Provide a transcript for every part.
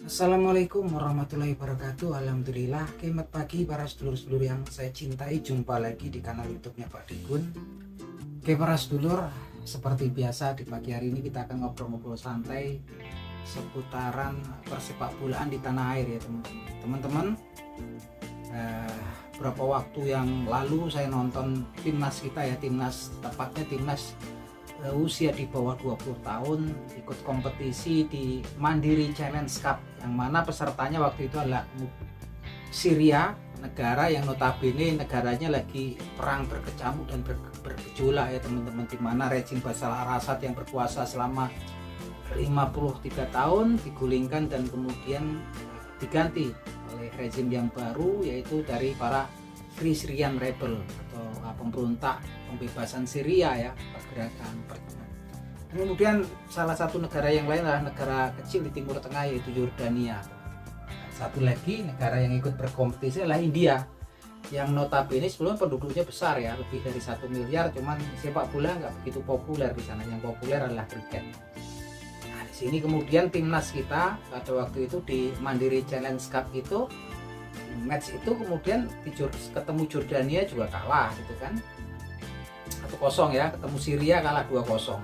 Assalamualaikum warahmatullahi wabarakatuh. Alhamdulillah, selamat pagi para sedulur-sedulur yang saya cintai. Jumpa lagi di kanal YouTube-nya Pak Digun. Oke para sedulur, seperti biasa di pagi hari ini kita akan ngobrol-ngobrol santai seputaran persepak bolaan di tanah air ya teman-teman. Berapa waktu yang lalu saya nonton timnas kita ya, tepatnya timnas usia di bawah 20 tahun ikut kompetisi di Mandiri Challenge Cup, yang mana pesertanya waktu itu adalah Syria, negara yang notabene negaranya lagi perang berkecamuk dan bergejolak ya teman-teman, di mana rezim Bashar al-Assad yang berkuasa selama 53 tahun digulingkan dan kemudian diganti oleh rezim yang baru, yaitu dari para Free Syrian Rebel atau pemberontak pembebasan Syria ya, pergerakan. Kemudian salah satu negara yang lain adalah negara kecil di Timur Tengah, yaitu Yordania. Satu lagi negara yang ikut berkompetisi adalah India, yang notabene sebelum penduduknya besar ya, lebih dari 1 miliar, cuman sepak bola nggak begitu populer di sana. Yang populer adalah kriket. Nah, di sini kemudian timnas kita pada waktu itu di Mandiri Challenge Cup itu, match itu kemudian ketemu Jordania juga kalah gitu kan, 1-0 ya, ketemu Syria kalah 2-0,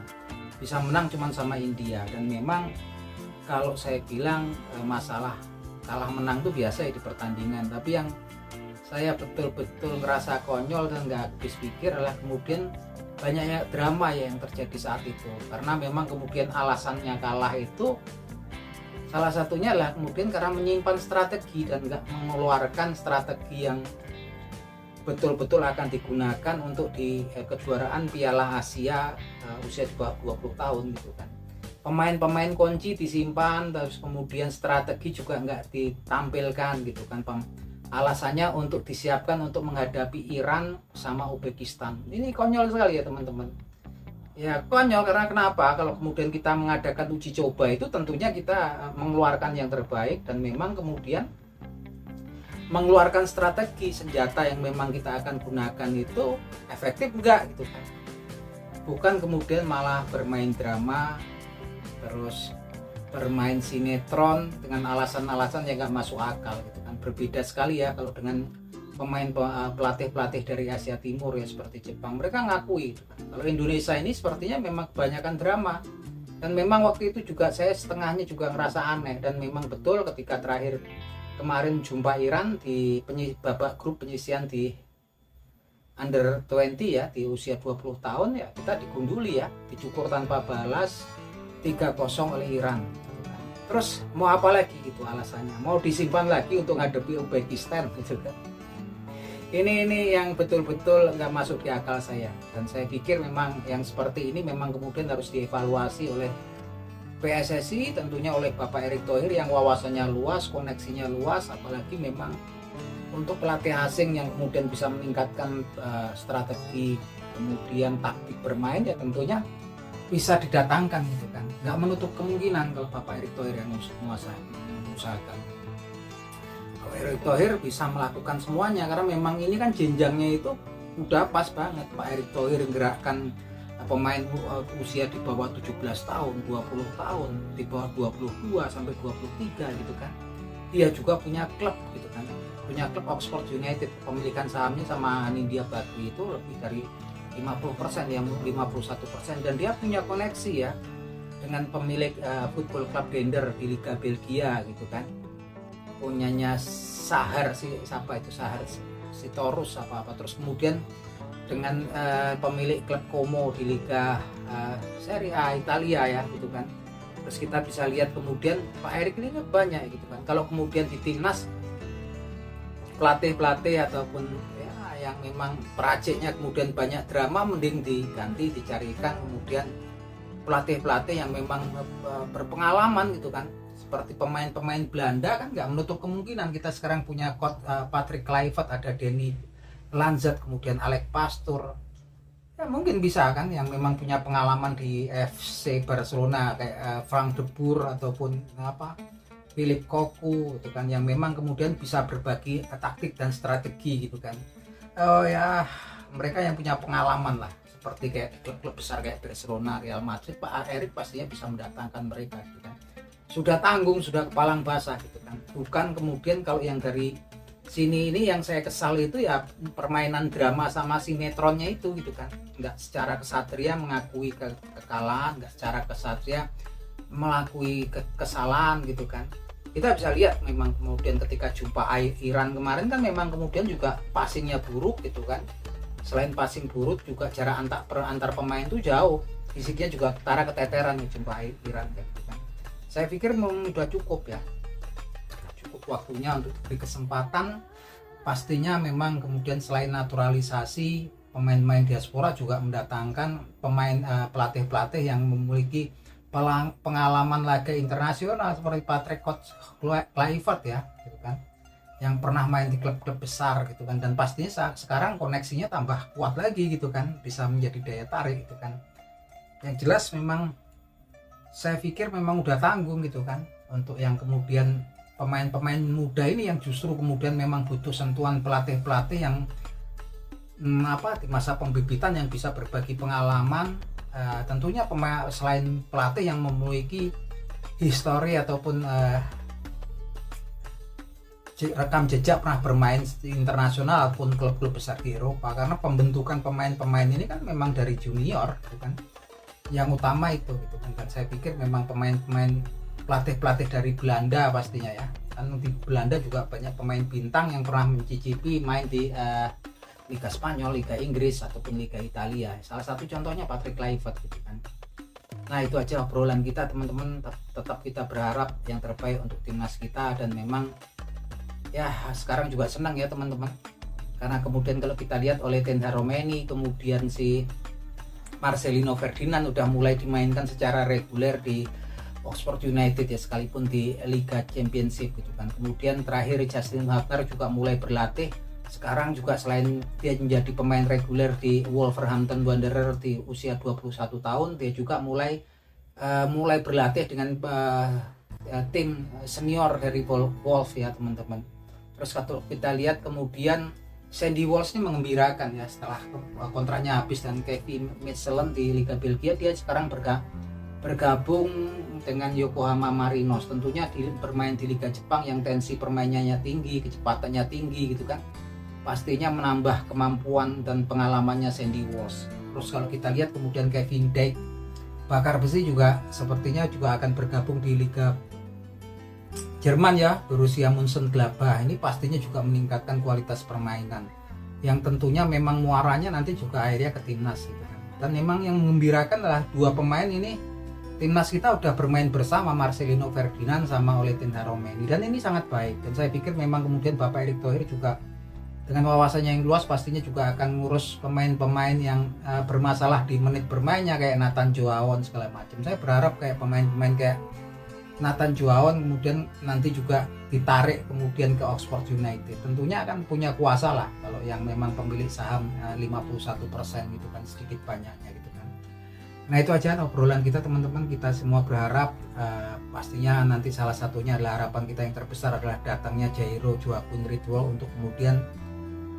bisa menang cuman sama India. Dan memang kalau saya bilang masalah kalah menang itu biasa ya di pertandingan, tapi yang saya betul-betul ngerasa konyol dan nggak habis pikir adalah kemudian banyaknya drama ya yang terjadi saat itu, karena memang kemudian alasannya kalah itu salah satunya adalah kemudian karena menyimpan strategi dan nggak mengeluarkan strategi yang betul-betul akan digunakan untuk di kejuaraan Piala Asia usia di bawah 20 tahun gitu kan. Pemain-pemain kunci disimpan, terus kemudian strategi juga nggak ditampilkan gitu kan. Alasannya untuk disiapkan untuk menghadapi Iran sama Uzbekistan. Ini konyol sekali ya teman-teman. Ya konyol karena kenapa? Kalau kemudian kita mengadakan uji coba itu tentunya kita mengeluarkan yang terbaik dan memang kemudian mengeluarkan strategi senjata yang memang kita akan gunakan itu efektif enggak gitu kan. Bukan kemudian malah bermain drama, terus bermain sinetron dengan alasan-alasan yang enggak masuk akal gitu kan. Berbeda sekali ya kalau dengan pelatih-pelatih dari Asia Timur ya seperti Jepang, mereka ngakui gitu kan. Kalau Indonesia ini sepertinya memang kebanyakan drama, dan memang waktu itu juga saya setengahnya juga ngerasa aneh. Dan memang betul ketika terakhir kemarin jumpa Iran di babak grup penyisihan di under 20 ya, di usia 20 tahun ya, kita digunduli ya, dicukur tanpa balas 3-0 oleh Iran. Terus mau apa lagi gitu alasannya, mau disimpan lagi untuk menghadapi Uzbekistan gitu kan. Ini yang betul-betul nggak masuk di akal saya, dan saya pikir memang yang seperti ini memang kemudian harus dievaluasi oleh PSSI, tentunya oleh Bapak Erick Thohir yang wawasannya luas, koneksinya luas, apalagi memang untuk pelatih asing yang kemudian bisa meningkatkan strategi kemudian taktik bermain ya tentunya bisa didatangkan gitu kan. Nggak menutup kemungkinan kalau Bapak Erick Thohir yang mengusahakan. Erick Thohir bisa melakukan semuanya karena memang ini kan jenjangnya itu udah pas banget. Pak Erick Thohir menggerakkan pemain usia di bawah 17 tahun, 20 tahun, di bawah 22 sampai 23 gitu kan. Dia juga punya klub gitu kan. Punya klub Oxford United, pemilikan sahamnya sama Nindya Bakri itu lebih dari 50%, yang 51%, dan dia punya koneksi ya dengan pemilik football club Dender di Liga Belgia gitu kan. Punyanya Sahar Sitorus apa terus kemudian dengan pemilik klub Como di Liga Serie A Italia ya gitu kan. Terus kita bisa lihat kemudian Pak Erick ini banyak gitu kan. Kalau kemudian di timnas pelatih ataupun ya yang memang peraciknya kemudian banyak drama, mending diganti, dicarikan kemudian pelatih yang memang berpengalaman gitu kan. Seperti pemain-pemain Belanda kan nggak menutup kemungkinan kita sekarang punya Patrick Kluivert, ada Danny Lanzet, kemudian Alex Pastoor. Ya mungkin bisa kan yang memang punya pengalaman di FC Barcelona kayak Frank de Boer ataupun Philip Cocu itu kan, yang memang kemudian bisa berbagi taktik dan strategi gitu kan. Oh ya, mereka yang punya pengalaman lah, seperti kayak klub-klub besar kayak Barcelona, Real Madrid. Pak Erick pastinya bisa mendatangkan mereka gitu kan. sudah tanggung, sudah kepalang basah gitu kan. Bukan kemudian kalau yang dari sini ini yang saya kesal itu ya permainan drama sama sinetronnya itu gitu kan. Nggak secara kesatria mengakui kekalahan, nggak secara kesatria mengakui kesalahan gitu kan. Kita bisa lihat memang kemudian ketika jumpa Iran kemarin kan memang kemudian juga passingnya buruk gitu kan. Selain passing buruk juga jarak antar pemain itu jauh, fisiknya juga ketara keteteran nih jumpa Iran gitu kan. Saya pikir sudah cukup ya, cukup waktunya untuk diberi kesempatan. Pastinya memang kemudian selain naturalisasi, pemain-pemain diaspora juga mendatangkan pemain pelatih-pelatih yang memiliki pengalaman laga internasional seperti Patrick Kluivert ya gitu kan, yang pernah main di klub-klub besar gitu kan, dan pastinya sekarang koneksinya tambah kuat lagi gitu kan, bisa menjadi daya tarik gitu kan. Yang jelas memang saya pikir memang udah tanggung gitu kan untuk yang kemudian pemain-pemain muda ini yang justru kemudian memang butuh sentuhan pelatih-pelatih yang di masa pembibitan yang bisa berbagi pengalaman. Tentunya selain pelatih yang memiliki histori ataupun rekam jejak pernah bermain di internasional ataupun klub-klub besar di Eropa, karena pembentukan pemain-pemain ini kan memang dari junior bukan yang utama itu gitu kan. Dan saya pikir memang pemain-pemain pelatih-pelatih dari Belanda pastinya ya kan, di Belanda juga banyak pemain bintang yang pernah mencicipi main di Liga Spanyol, Liga Inggris ataupun Liga Italia. Salah satu contohnya Patrick Kluivert gitu kan. Nah itu aja obrolan kita teman-teman, tetap kita berharap yang terbaik untuk timnas kita. Dan memang ya sekarang juga senang ya teman-teman, karena kemudian kalau kita lihat oleh Tendar Romeni, kemudian si Marcelino Ferdinand udah mulai dimainkan secara reguler di Oxford United ya, sekalipun di Liga Championship gitu kan. Kemudian terakhir Justin Wagner juga mulai berlatih. Sekarang juga selain dia menjadi pemain reguler di Wolverhampton Wanderers di usia 21 tahun, dia juga mulai berlatih dengan tim senior dari Wolves ya teman-teman. Terus kalau kita lihat kemudian Sandy Walsh ini mengembirakan ya, setelah kontraknya habis dan Kevin Mechelen di Liga Belgia, dia sekarang bergabung dengan Yokohama Marinos. Tentunya bermain di Liga Jepang yang tensi permainannya tinggi, kecepatannya tinggi gitu kan. Pastinya menambah kemampuan dan pengalamannya Sandy Walsh. Terus kalau kita lihat kemudian Kevin Dijk bakar besi juga sepertinya juga akan bergabung di Liga Jerman ya, Borussia Mönchengladbach. Ini pastinya juga meningkatkan kualitas permainan yang tentunya memang muaranya nanti juga akhirnya ke timnas gitu kan. Dan memang yang mengembirakan adalah dua pemain ini timnas kita udah bermain bersama, Marcelino Ferdinand sama oleh Tendar Romeni, dan ini sangat baik. Dan saya pikir memang kemudian Bapak Erick Thohir juga dengan wawasannya yang luas pastinya juga akan ngurus pemain-pemain yang bermasalah di menit bermainnya kayak Nathan Joaon segala macam. Saya berharap kayak pemain-pemain kayak Nathan Joaon kemudian nanti juga ditarik kemudian ke Oxford United. Tentunya akan punya kuasa lah kalau yang memang pemilik saham 51% gitu kan, sedikit banyaknya gitu kan. Nah itu aja obrolan kita teman-teman. Kita semua berharap pastinya nanti salah satunya adalah harapan kita yang terbesar adalah datangnya Jairo Joaquin Ridwell untuk kemudian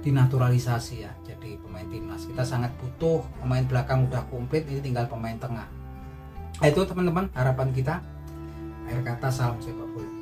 dinaturalisasi ya jadi pemain timnas. Kita sangat butuh pemain belakang udah komplit, ini tinggal pemain tengah. Itu teman-teman harapan kita. Akhir kata salam sepak bola.